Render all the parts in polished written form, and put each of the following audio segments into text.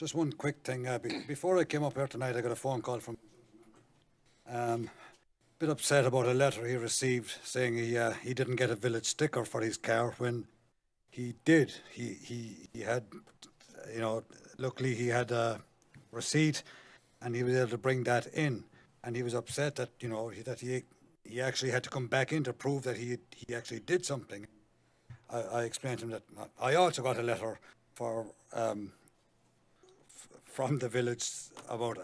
Just one quick thing. Before I came up here tonight, I got a phone call from a bit upset about a letter he received saying he didn't get a village sticker for his car when he did. He had, you know, luckily he had a receipt and he was able to bring that in. And he was upset that, that he actually had to come back in to prove that he actually did something. I explained to him that I also got a letter for from the village about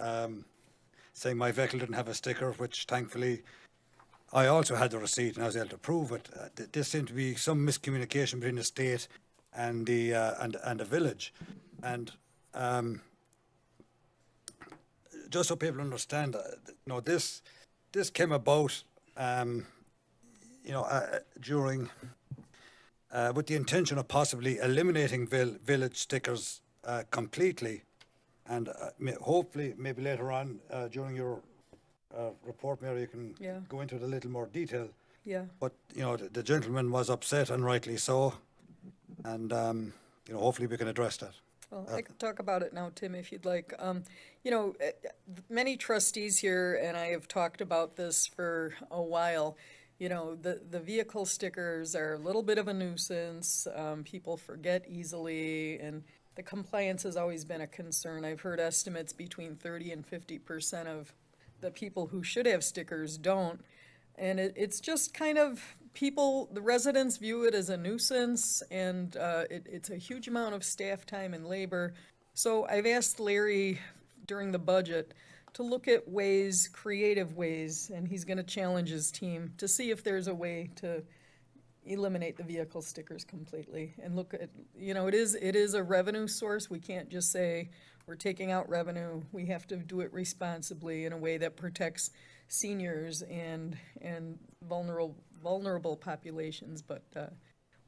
saying my vehicle didn't have a sticker, which thankfully I also had the receipt and I was able to prove it. There seemed to be some miscommunication between the state and the village, and just so people understand, this came about, during with the intention of possibly eliminating village stickers completely, and hopefully maybe later on during your report, Mary, you can Yeah. go into it a little more detail. Yeah. But the gentleman was upset, and rightly so, and hopefully we can address that. Well, I can talk about it now, Tim, if you'd like. Many trustees here, and I have talked about this for a while. The vehicle stickers are a little bit of a nuisance. People forget easily, and the compliance has always been a concern. I've heard estimates between 30 and 50% of the people who should have stickers don't. And it's just kind of the residents view it as a nuisance, and it's a huge amount of staff time and labor. So I've asked Larry during the budget to look at creative ways, and he's going to challenge his team to see if there's a way to eliminate the vehicle stickers completely and look at, it is a revenue source. We can't just say we're taking out revenue. We have to do it responsibly in a way that protects seniors and vulnerable populations, but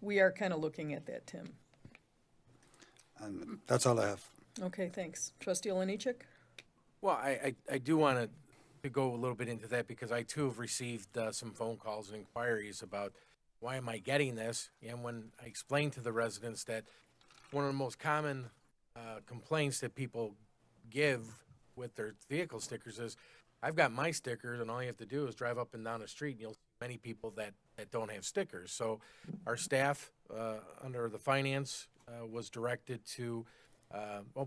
we are kind of looking at that, Tim. And that's all I have. Okay, thanks. Trustee Olenichek? Well, I do want to go a little bit into that because I too have received some phone calls and inquiries about why am I getting this? And when I explained to the residents that one of the most common complaints that people give with their vehicle stickers is, I've got my stickers and all you have to do is drive up and down the street and you'll see many people that don't have stickers. So our staff under the finance was directed to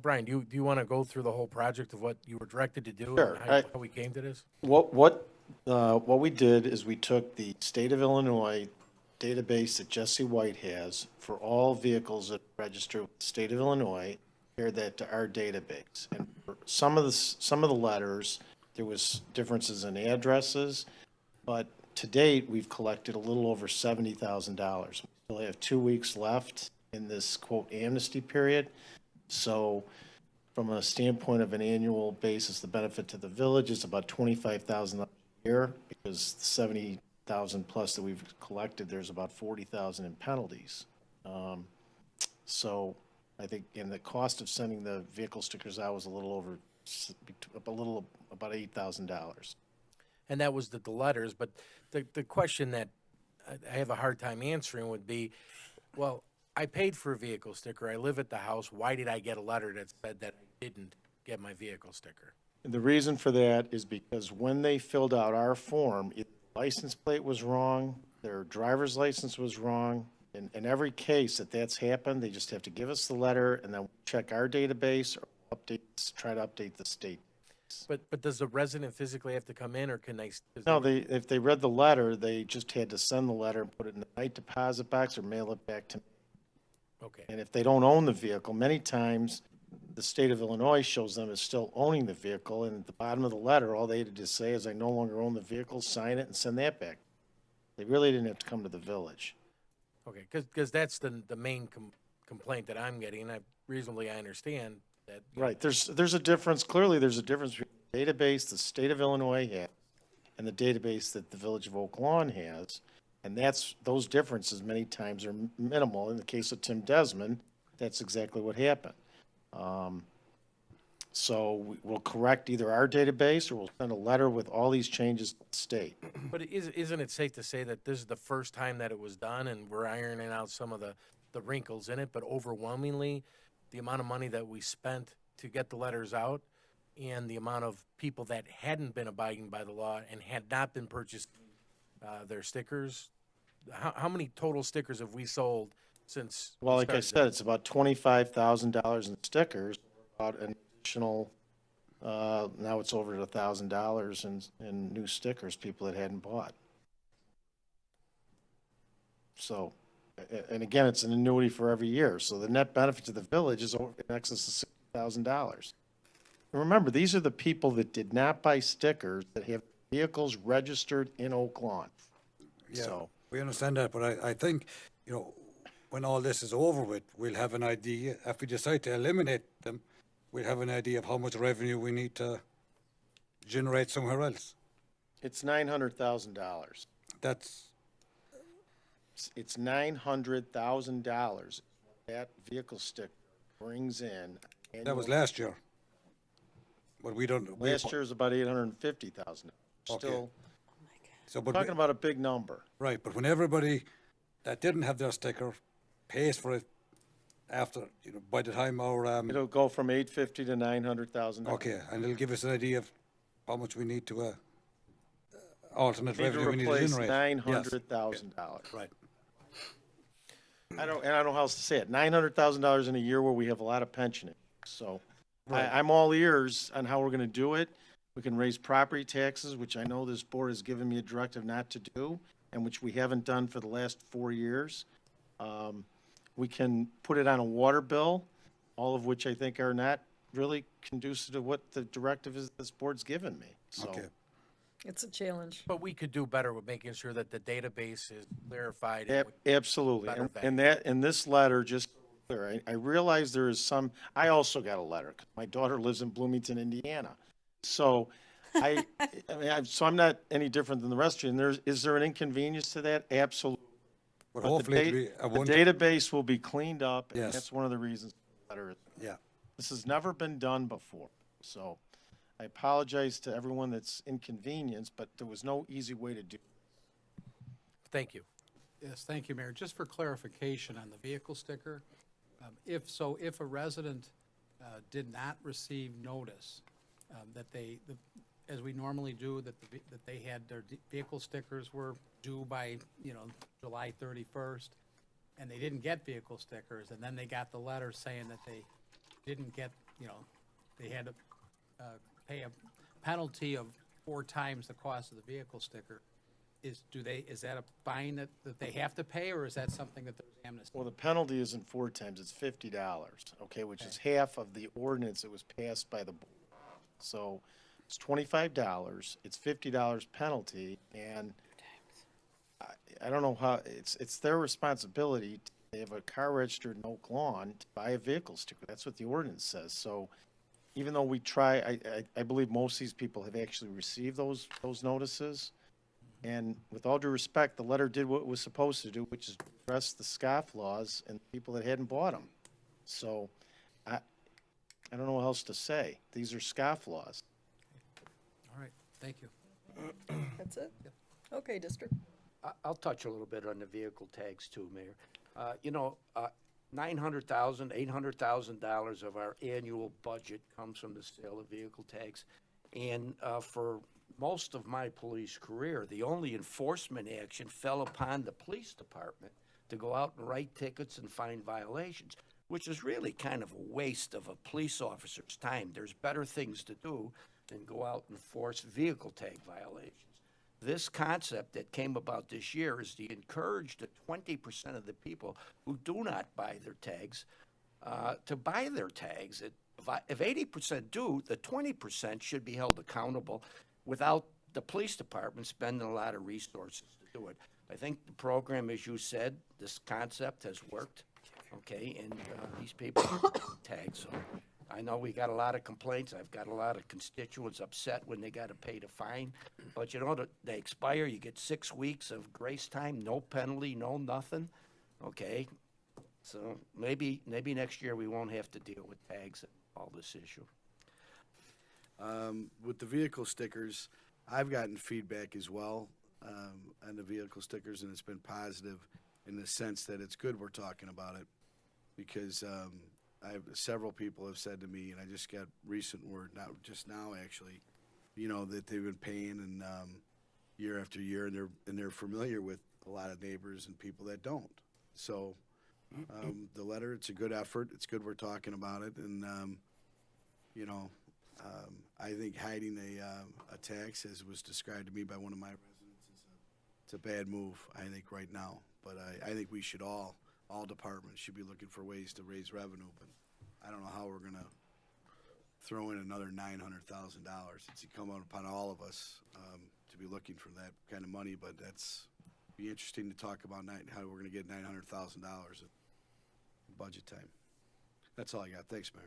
Brian, do you want to go through the whole project of what you were directed to do? Sure. And how we came to this? What we did is we took the state of Illinois database that Jesse White has for all vehicles that register with the state of Illinois, compared that to our database. And for some of the letters, there was differences in addresses, but to date, we've collected a little over $70,000. We still have 2 weeks left in this quote amnesty period. So from a standpoint of an annual basis, the benefit to the village is about $25,000 a year, because the 70,000 plus that we've collected, there's about 40,000 in penalties. So I think, and the cost of sending the vehicle stickers out was about $8,000. And that was the letters, but the question that I have a hard time answering would be, well, I paid for a vehicle sticker. I live at the house. Why did I get a letter that said that I didn't get my vehicle sticker? And the reason for that is because when they filled out our form, the license plate was wrong, their driver's license was wrong. In every case that's happened, they just have to give us the letter and then check our database or try to update the state. But does the resident physically have to come in, or can they? No, if they read the letter, they just had to send the letter and put it in the night deposit box or mail it back to me. Okay. And if they don't own the vehicle, many times the state of Illinois shows them as still owning the vehicle, and at the bottom of the letter, all they had to say is, I no longer own the vehicle, sign it, and send that back. They really didn't have to come to the village. Okay, because that's the main complaint that I'm getting, and I understand that. Right, there's a difference, clearly there's a difference between the database the state of Illinois has and the database that the village of Oak Lawn has. And those differences many times are minimal. In the case of Tim Desmond, that's exactly what happened. So we'll correct either our database or we'll send a letter with all these changes to the state. But isn't it safe to say that this is the first time that it was done and we're ironing out some of the wrinkles in it, but overwhelmingly, the amount of money that we spent to get the letters out and the amount of people that hadn't been abiding by the law and had not been purchasing their stickers? How many total stickers have we sold since? Well, we like I started said, it's about $25,000 in stickers, about an additional, now it's over $1,000 in new stickers, people that hadn't bought. So, and again, it's an annuity for every year, so the net benefit to the village is over in excess of $60,000. And remember, these are the people that did not buy stickers that have vehicles registered in Oak Lawn. Yeah, So, we understand that, but I think, you know, when all this is over with, we'll have an idea. If we decide to eliminate them, we'll have an idea of how much revenue we need to generate somewhere else. it's $900,000. That's, It's $900,000 that vehicle sticker brings in. that was last year. But we don't. Last year was about $850,000. Okay. Still So, but talking about a big number. right, but when everybody that didn't have their sticker pays for it after, you know, by the time our, It'll go from $850,000 to $900,000. okay, and it'll give us an idea of how much we need to, alternate Need to revenue we need to replace generate. $900,000. Right, I don't know how else to say it. $900,000 in a year where we have a lot of pensioning. So I'm all ears on how we're going to do it. We can raise property taxes, which I know this board has given me a directive not to do, and which we haven't done for the last 4 years. We can put it on a water bill, all of which I think are not really conducive to what the directive is this board's given me. So okay. It's a challenge. But we could do better with making sure that the database is clarified. Absolutely. Better And that, in this letter, just clear, I realize there is some, I also got a letter, 'cause my daughter lives in Bloomington, Indiana. So I mean, so I'm not any different than the rest of you. And is there an inconvenience to that? Absolutely. But But hopefully it'll be a the one, database will be cleaned up, and Yes. that's one of the reasons the letter is. yeah. This has never been done before. So I apologize to everyone that's inconvenienced, but there was no easy way to do it. Thank you. Yes, thank you, Mayor. Just for clarification on the vehicle sticker, if a resident did not receive notice that as we normally do, that they had their vehicle stickers were due by, July 31st, and they didn't get vehicle stickers, and then they got the letter saying that they didn't get, they had to pay a penalty of 4 times the cost of the vehicle sticker. Is that a fine that they have to pay, or is that something that there's amnesty? Well, the penalty isn't 4 times, it's $50, okay, which is half of the ordinance that was passed by the board. So it's $25, it's $50 penalty, and I don't know how, it's their responsibility. They have a car registered in Oak Lawn to buy a vehicle sticker. That's what the ordinance says. So even though we try, I believe most of these people have actually received those notices. And with all due respect, the letter did what it was supposed to do, which is address the scoff laws and people that hadn't bought them. So I don't know what else to say. These are scoff laws. All right, thank you. That's it? Okay, District. I'll touch a little bit on the vehicle tags too, Mayor. $900,000, $800,000 of our annual budget comes from the sale of vehicle tags. And for most of my police career, the only enforcement action fell upon the police department to go out and write tickets and find violations, which is really kind of a waste of a police officer's time. There's better things to do than go out and enforce vehicle tag violations. This concept that came about this year is to encourage the 20% of the people who do not buy their tags to buy their tags. If 80% do, the 20% should be held accountable without the police department spending a lot of resources to do it. I think the program, as you said, this concept has worked, okay, and these people tags. So I know we got a lot of complaints. I've got a lot of constituents upset when they got to pay the fine. But they expire. You get 6 weeks of grace time, no penalty, no nothing. Okay, so maybe next year we won't have to deal with tags and all this issue. With the vehicle stickers, I've gotten feedback as well on the vehicle stickers, and it's been positive in the sense that it's good we're talking about it because several people have said to me, and I just got recent word, not just now actually, you know, that they've been paying and, year after year, and they're familiar with a lot of neighbors and people that don't. So, the letter, it's a good effort. It's good we're talking about it, and, you know, I think hiding a tax, as was described to me by one of my residents, it's a bad move, I think, right now. But I think we should all departments should be looking for ways to raise revenue, but I don't know how we're gonna throw in another $900,000. It's incumbent upon all of us, to be looking for that kind of money, but that's, be interesting to talk about how we're gonna get $900,000 at budget time. That's all I got. Thanks, Mayor.